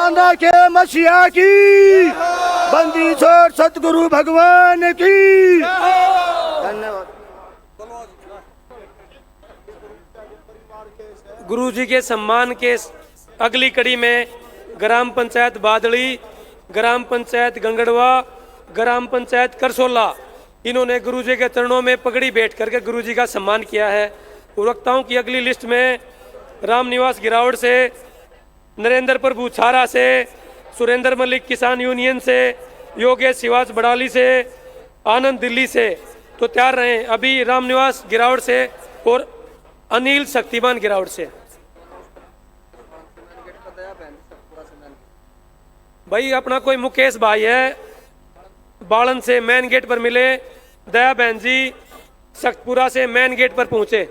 कांदा के मसीहा की, बंदी छोड़ सतगुरु भगवान की। धन्यवाद। गुरु जी के सम्मान के अगली कड़ी में ग्राम पंचायत बादली, ग्राम पंचायत गंगड़वा, ग्राम पंचायत करसोला, इन्होंने गुरु जी के चरणों में पगड़ी बैठ करके गुरु जी का सम्मान किया है। वक्ताओं की अगली लिस्ट में रामनिवास गिरावड़ से, नरेंद्र प्रभु छारा से, सुरेंद्र मलिक किसान यूनियन से, योगेश शिवाज बड़ाली से, आनंद दिल्ली से तो तैयार रहे। अभी रामनिवास गिरावड़ से और अनिल शक्तिमान गिरावड़ से। भाई अपना कोई मुकेश भाई है बालन से मेन गेट पर मिले, दया बहन जी सख्तपुरा से मेन गेट पर पहुंचे,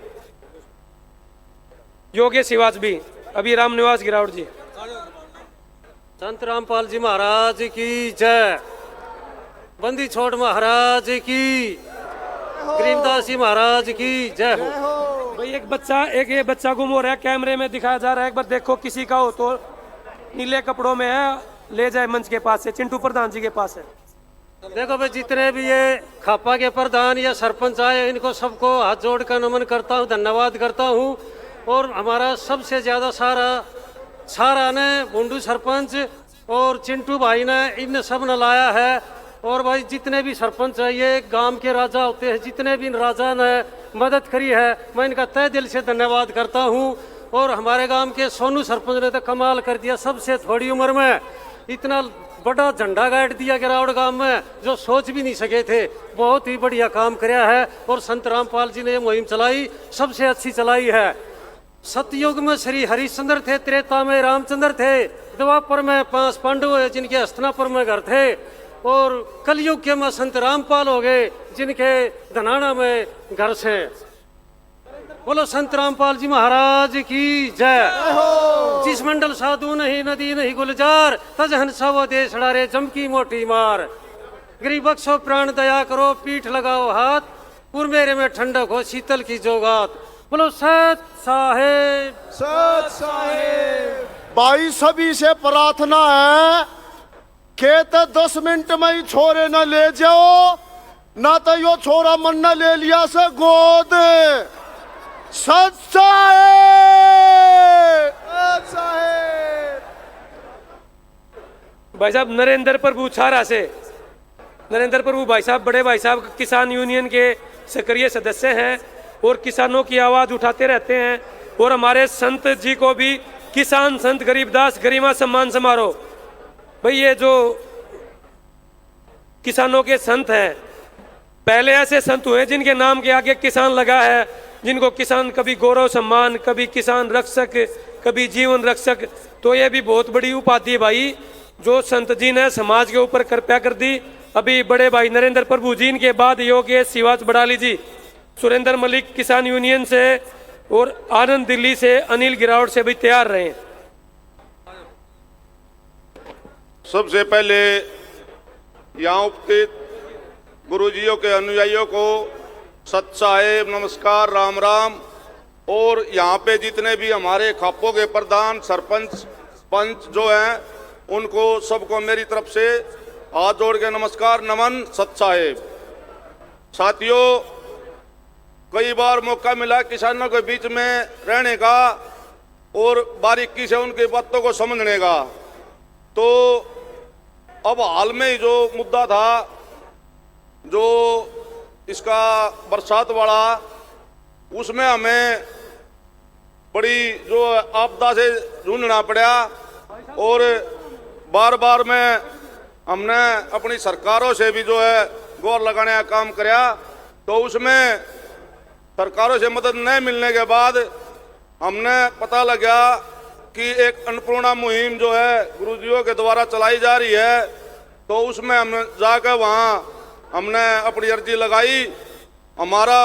योगेश शिवाज भी। अभी रामनिवास गिरावड़ जी। संत रामपाल जी महाराज की जय, बंदी छोड़ महाराज की, गरीबदास जी महाराज की जय हो। भाई ये बच्चा गुम हो रहा है, कैमरे में दिखाया जा रहा है, एक बार देखो किसी का हो तो। नीले कपड़ों में है, ले जाए मंच के पास से, चिंटू प्रधान जी के पास है। देखो भाई जितने भी ये खापा के प्रधान या सरपंच आए, इनको सबको हाथ जोड़ कर नमन करता हूँ, धन्यवाद करता हूँ। और हमारा सबसे ज्यादा सारा ने बुंडू सरपंच और चिंटू भाई ने, इन सब ने लाया है। और भाई जितने भी सरपंच है ये गांव के राजा होते हैं, जितने भी राजा ने मदद करी है मैं इनका तहे दिल से धन्यवाद करता हूँ। और हमारे गांव के सोनू सरपंच ने तो कमाल कर दिया, सबसे थोड़ी उम्र में इतना बड़ा झंडा गाड़ दिया गिरावड़ गांव में, जो सोच भी नहीं सके थे। बहुत ही बढ़िया काम कराया है। और संत रामपाल जी ने ये मुहिम चलाई, सबसे अच्छी चलाई है। सतयुग में श्री हरिश्चंद्र थे, त्रेता में रामचंद्र थे, द्वापर में 5 पांडव है जिनके हस्तिनापुर में घर थे, और कलयुग के में संत रामपाल हो गए जिनके धनाना में घर से। बोलो संत रामपाल जी महाराज की जय। जिस मंडल साधु नहीं नदी नहीं गुलजार, तज हंसा वो देश डारे जम की मोटी मार। गरीब बख्शो प्राण दया करो, पीठ लगाओ हाथ, पुर मेरे में ठंडक हो शीतल की जोगात। बोलो सत साहेब, सत साहेब। भाई सभी से प्रार्थना है, खेत 10 मिनट में ही छोरे न ले जाओ, ना तो यो छोरा मन न ले लिया से गोद। सत साहेब, सत साहेब। भाई साहब नरेंद्र प्रभु छारा से, नरेंद्र प्रभु भाई साहब बड़े भाई साहब किसान यूनियन के सक्रिय सदस्य हैं और किसानों की आवाज उठाते रहते हैं। और हमारे संत जी को भी किसान संत गरीबदास गरिमा सम्मान समारोह। भाई ये जो किसानों के संत हैं, पहले ऐसे संत हुए जिनके नाम के आगे किसान लगा है, जिनको किसान कभी गौरव सम्मान, कभी किसान रक्षक, कभी जीवन रक्षक। तो ये भी बहुत बड़ी उपाधि है भाई जो संत जी ने समाज के ऊपर कृपया कर दी। अभी बड़े भाई नरेंद्र प्रभु जी, इनके बाद योगेश शिवाज बड़ाली जी, सुरेंद्र मलिक किसान यूनियन से और आनंद दिल्ली से, अनिल गिरावड़ से भी तैयार रहे। सबसे पहले यहाँ उपस्थित गुरुजियों के अनुयायियों को सत साहेब नमस्कार, राम राम। और यहाँ पे जितने भी हमारे खापों के प्रधान सरपंच पंच जो हैं, उनको सबको मेरी तरफ से हाथ जोड़ के नमस्कार नमन सत साहेब। साथियों, कई बार मौका मिला किसानों के बीच में रहने का और बारीकी से उनकी बातों को समझने का। तो अब हाल में ही जो मुद्दा था, जो इसका बरसात वाला, उसमें हमें बड़ी जो आपदा से जूझना पड़ा और बार बार में हमने अपनी सरकारों से भी जो है गौर लगाने का काम किया। तो उसमें सरकारों से मदद नहीं मिलने के बाद हमने पता लगा कि एक अन्नपूर्णा मुहिम जो है गुरुजियों के द्वारा चलाई जा रही है। तो उसमें हम जाकर वहाँ हमने अपनी अर्जी लगाई। हमारा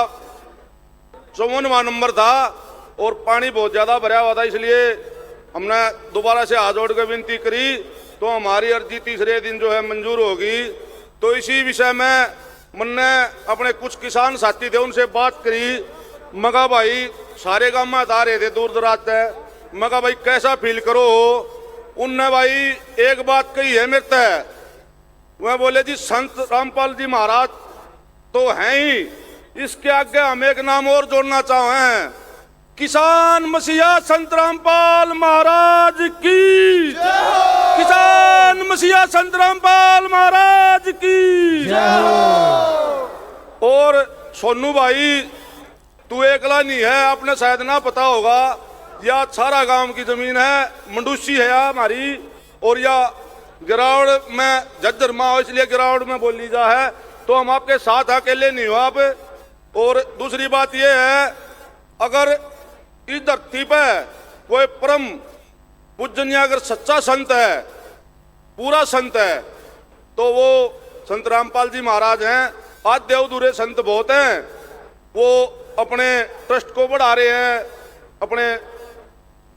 54वां नंबर था और पानी बहुत ज़्यादा भरा हुआ था, इसलिए हमने दोबारा से हाथ जोड़ कर विनती करी। तो हमारी अर्जी तीसरे दिन जो है मंजूर होगी। तो इसी विषय में मैंने अपने कुछ किसान साथी थे उनसे बात करी। मगा भाई सारे गाँव में आ रहे थे दूर दराज से, मगा भाई कैसा फील करो। उनने भाई एक बात कही है मेरे तय। वह बोले जी संत रामपाल जी महाराज तो हैं ही, इसके आगे हम एक नाम और जोड़ना चाहें, किसान मसीहा संत रामपाल महाराज की, किसान मसीहा संत रामपाल महाराज की। और सोनू भाई तू एकला नहीं है, आपने शायद ना पता होगा, या सारा गांव की जमीन है, मंडूसी है हमारी, और या ग्राउंड में झज्जर माँ इसलिए ग्राउंड में बोली जा है, तो हम आपके साथ अकेले नहीं हो आप। और दूसरी बात यह है, अगर इस धरती पे कोई परम पूजनीय अगर सच्चा संत है, पूरा संत है, तो वो संत रामपाल जी महाराज हैं। आज देवदूरे संत बहुत हैं, वो अपने ट्रस्ट को बढ़ा रहे हैं, अपने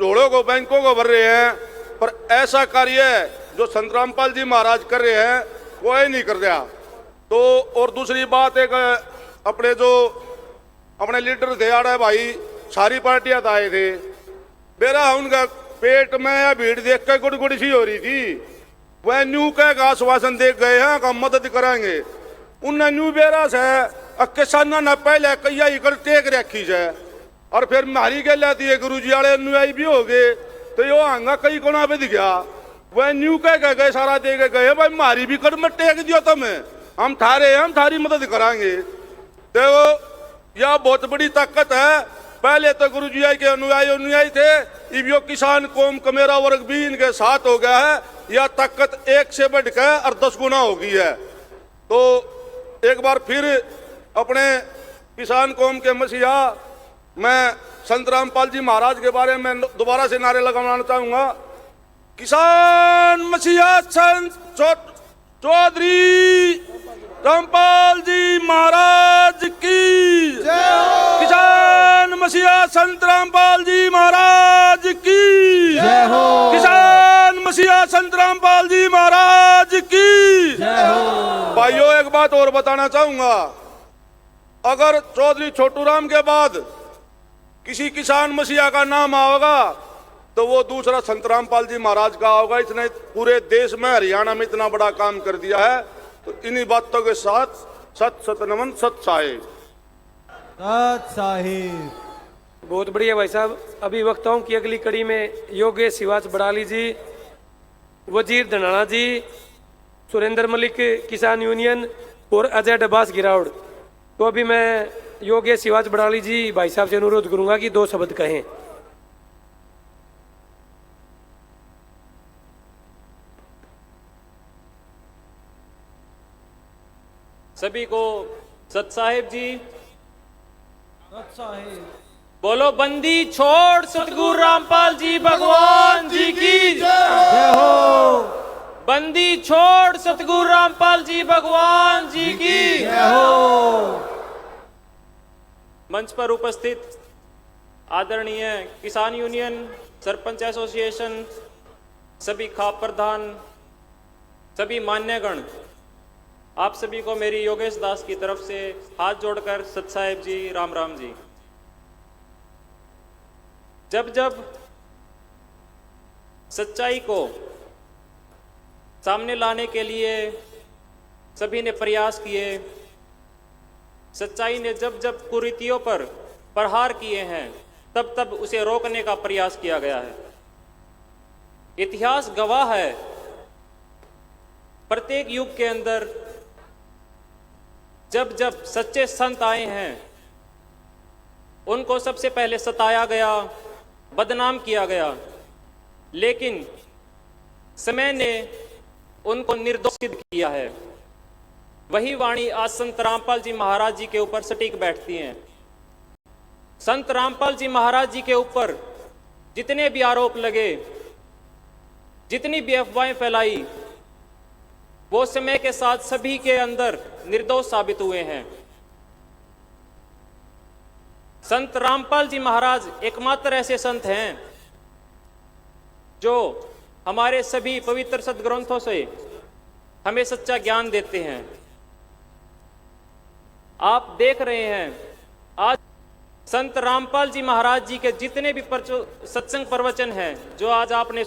जोड़ों को बैंकों को भर रहे हैं, पर ऐसा कार्य जो संत रामपाल जी महाराज कर रहे हैं कोई नहीं कर रहा। तो और दूसरी बात, एक अपने लीडर थे आड़े भाई, सारी पार्टियां आए थे, मेरा उनका पेट में या भीड़ देख के गुड़गुड़ी सी हो रही थी। वह न्यू का आश्वासन दे गए हैं कि हम मदद करेंगे। उनने न्यू बेरा से किसाना न पहले कैया ही कर टेक रखी है, और फिर मारी के लाती है गुरु जी वाले अनुयायी भी हो गए, तो यो आंगा कई कोना पे दिखा। वह न्यू कह गए सारा दे के गए, भाई मारी भी कर में टेक दियो तुम्हें, हम थारी मदद कराएंगे। तो यह बहुत बड़ी ताकत है। पहले तो गुरु जी के अनुयायी थे, अब यो किसान कौम का मेरा वर्ग भी इनके साथ हो गया है। यह ताकत एक से बढ़कर और 10 गुना हो गई है। तो एक बार फिर अपने किसान कौम के मसीहा, मैं संत रामपाल जी महाराज के बारे में दोबारा से नारे लगाना चाहूंगा। किसान मसीहा संत चौधरी रामपाल जी महाराज की, किसान मसीहा संत रामपाल जी महाराज की, किसान मसीहा संत रामपाल जी महाराज की। भाइयों एक बात और बताना चाहूंगा, अगर चौधरी छोटू राम के बाद किसी किसान मसीहा का नाम आएगा तो वो दूसरा संत रामपाल जी महाराज का होगा। इसने पूरे देश में, हरियाणा में इतना बड़ा काम कर दिया है। तो इन्हीं बातों के साथ सत नमन सत साहिब। बहुत बढ़िया भाई साहब। अभी वक्ताओं की अगली कड़ी में योगेश शिवाज बड़ाली जी, वजीर धनाना जी, सुरेंद्र मलिक किसान यूनियन और अजय डबास गिरावड़। तो अभी मैं योगेश शिवाज बड़ाली जी भाई साहब से अनुरोध करूंगा कि 2 शब्द कहें। सभी को सत साहिब जी। बोलो बंदी छोड़ सतगुरु रामपाल जी भगवान जी की जय हो। बंदी छोड़ सतगुरु रामपाल जी भगवान जी की जय हो। मंच पर उपस्थित आदरणीय किसान यूनियन, सरपंच एसोसिएशन, सभी खाप प्रधान, सभी मान्यगण, आप सभी को मेरी योगेश दास की तरफ से हाथ जोड़कर सत साहिब जी, राम राम जी। जब जब सच्चाई को सामने लाने के लिए सभी ने प्रयास किए, सच्चाई ने जब जब कुरीतियों पर प्रहार किए हैं, तब तब उसे रोकने का प्रयास किया गया है। इतिहास गवाह है, प्रत्येक युग के अंदर जब जब सच्चे संत आए हैं, उनको सबसे पहले सताया गया, बदनाम किया गया, लेकिन समय ने उनको निर्दोष सिद्ध किया है। वही वाणी आज संत रामपाल जी महाराज जी के ऊपर सटीक बैठती हैं। संत रामपाल जी महाराज जी के ऊपर जितने भी आरोप लगे, जितनी भी अफवाहें फैलाई, वो समय के साथ सभी के अंदर निर्दोष साबित हुए हैं। संत रामपाल जी महाराज एकमात्र ऐसे संत हैं जो हमारे सभी पवित्र सदग्रंथों से हमें सच्चा ज्ञान देते हैं। आप देख रहे हैं आज संत रामपाल जी महाराज जी के जितने भी सत्संग प्रवचन हैं, जो आज आपने